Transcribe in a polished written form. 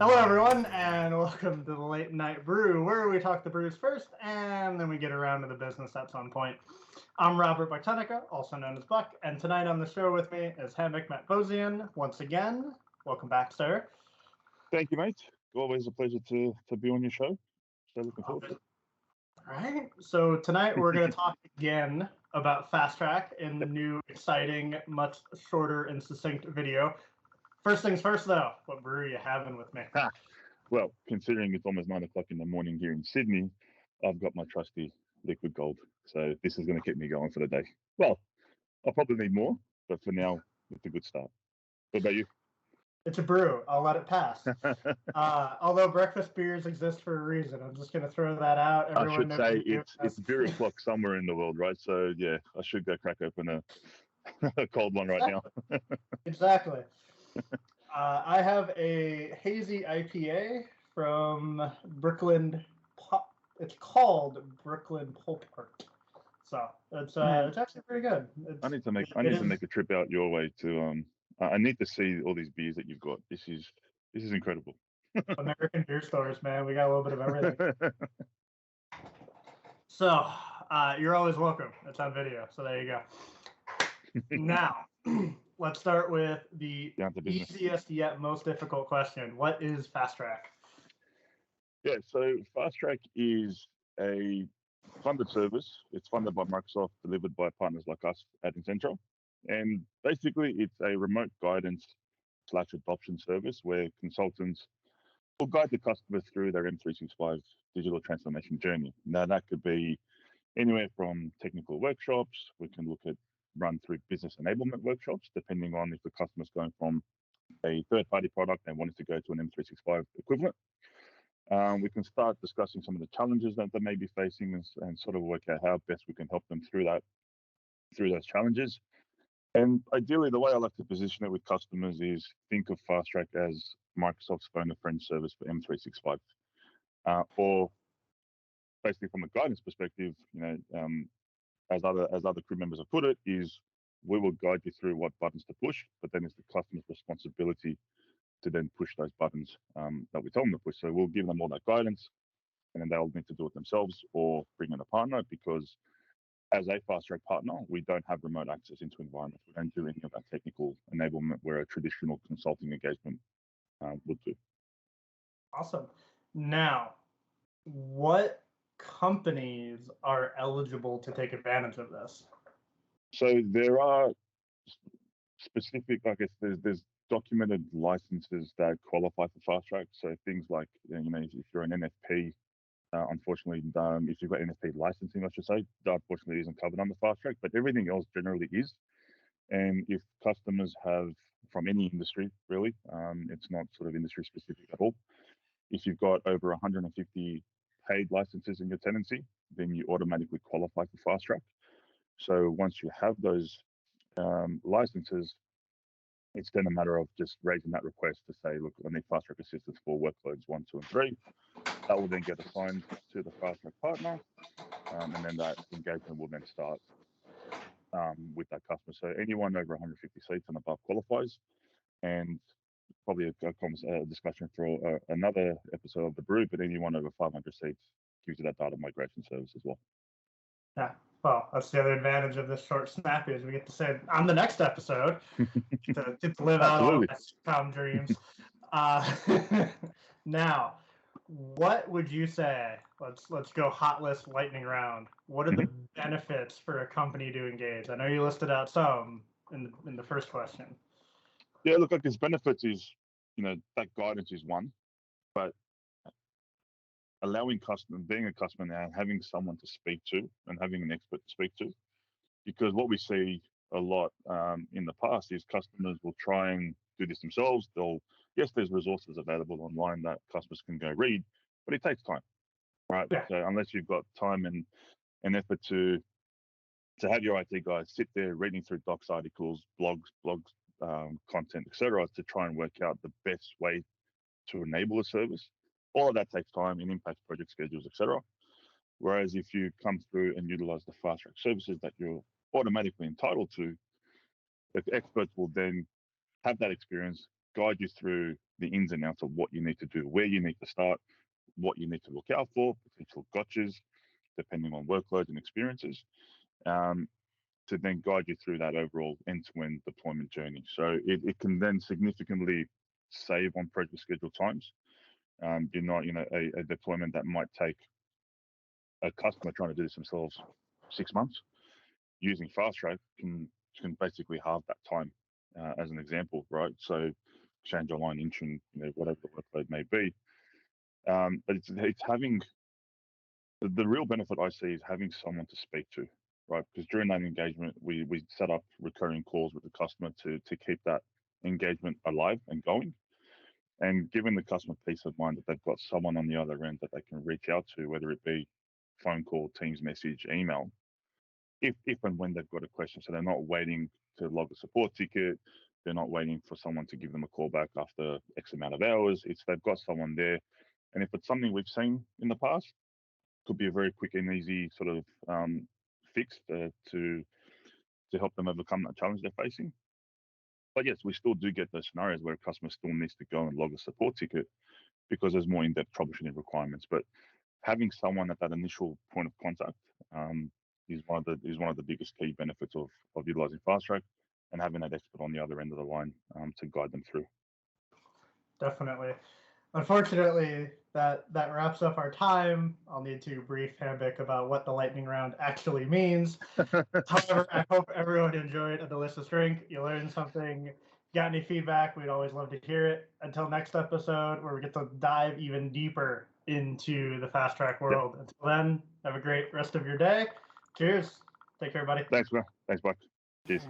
Hello, everyone, and welcome to the Late Night Brew, where we talk the brews first, and then we get around to the business at some point. I'm Robert Bartonica, also known as Buck, and tonight on the show with me is Hamik Matposian. Once again, welcome back, sir. Thank you, mate. Always a pleasure to be on your show. So looking forward to it. All right, so tonight we're going to talk again about FastTrack in the new, exciting, much shorter and succinct video. First things first, though, what brew are you having with me? Well, considering it's almost 9 o'clock in the morning here in Sydney, I've got my trusty liquid gold. So this is going to keep me going for the day. Well, I'll probably need more, but for now, it's a good start. What about you? It's a brew. I'll let it pass. Although breakfast beers exist for a reason. I'm just going to throw that out. Everyone I should say it's beer o'clock somewhere in the world, right? So, yeah, I should go crack open a cold one right now. Exactly. I have a hazy IPA from Brooklyn. It's called Brooklyn Pulp Art. So it's actually pretty good. I need to make a trip out your way to I need to see all these beers that you've got. This is incredible. American beer stores, man. We got a little bit of everything. So you're always welcome. It's on video. So there you go. Now, let's start with the easiest yet most difficult question. What is FastTrack? Yeah, so FastTrack is a funded service. It's funded by Microsoft, delivered by partners like us at Incentro. And basically, it's a remote guidance / adoption service where consultants will guide the customer through their M365 digital transformation journey. Now, that could be anywhere from technical workshops. We can look at run through business enablement workshops, depending on if the customer's going from a third-party product and wanting to go to an M365 equivalent. We can start discussing some of the challenges that they may be facing and sort of work out how best we can help them through those challenges. And ideally, the way I like to position it with customers is think of FastTrack as Microsoft's phone a friend service for M365, or basically from a guidance perspective, as other crew members have put it, is we will guide you through what buttons to push, but then it's the customer's responsibility to then push those buttons that we tell them to push. So we'll give them all that guidance, and then they'll need to do it themselves or bring in a partner, because as a FastTrack partner, we don't have remote access into environments. We don't do any of that technical enablement where a traditional consulting engagement would do. Awesome. Now, what companies are eligible to take advantage of this? So there are specific, I guess there's documented licenses that qualify for FastTrack. So things like, if you're an NFP, unfortunately, if you've got NFP licensing, I should say, that unfortunately isn't covered under FastTrack, but everything else generally is. And if customers have, from any industry, really, it's not sort of industry specific at all. If you've got over 150 paid licenses in your tenancy, then you automatically qualify for FastTrack. So once you have those licenses, it's then a matter of just raising that request to say, look, I need FastTrack assistance for workloads 1, 2, and 3. That will then get assigned to the FastTrack partner, and then that engagement will then start with that customer. So anyone over 150 seats and above qualifies, and probably a discussion for another episode of the Brew, but anyone over 500 seats gives you that data migration service as well. Yeah, well, that's the other advantage of this short snappy is we get to say on the next episode to live out all my sitcom dreams. Now, what would you say? Let's go hot list lightning round. What are the benefits for a company to engage? I know you listed out some in the first question. Yeah, look, his benefits is, that guidance is one, but allowing being a customer now, having someone to speak to and having an expert to speak to, because what we see a lot in the past is customers will try and do this themselves. Yes, there's resources available online that customers can go read, but it takes time, right? Yeah. So unless you've got time and effort to have your IT guys sit there reading through docs, articles, blogs, content, etc., to try and work out the best way to enable a service, all of that takes time and impacts project schedules, etc. Whereas if you come through and utilize the FastTrack services that you're automatically entitled to, the experts will then have that experience, guide you through the ins and outs of what you need to do, where you need to start, what you need to look out for, potential gotchas, depending on workloads and experiences, to then guide you through that overall end-to-end deployment journey. So it can then significantly save on project schedule times. You're not, a deployment that might take a customer trying to do this themselves 6 months. Using FastTrack can basically halve that time, as an example, right? So change your line inch and whatever the workload may be. But it's having the real benefit I see is having someone to speak to, right? Because during that engagement, we set up recurring calls with the customer to keep that engagement alive and going, and giving the customer peace of mind that they've got someone on the other end that they can reach out to, whether it be phone call, Teams message, email, if and when they've got a question. So they're not waiting to log a support ticket. They're not waiting for someone to give them a call back after X amount of hours. It's they've got someone there. And if it's something we've seen in the past, could be a very quick and easy sort of fix to help them overcome that challenge they're facing. But yes, we still do get those scenarios where a customer still needs to go and log a support ticket because there's more in-depth troubleshooting requirements. But having someone at that initial point of contact is one of the biggest key benefits of utilizing FastTrack, and having that expert on the other end of the line to guide them through. Definitely. Unfortunately, that wraps up our time. I'll need to brief Hambic about what the lightning round actually means. However, I hope everyone enjoyed a delicious drink. You learned something. Got any feedback? We'd always love to hear it. Until next episode, where we get to dive even deeper into the FastTrack world. Yep. Until then, have a great rest of your day. Cheers. Take care, buddy. Thanks, man. Thanks, Buck. Cheers.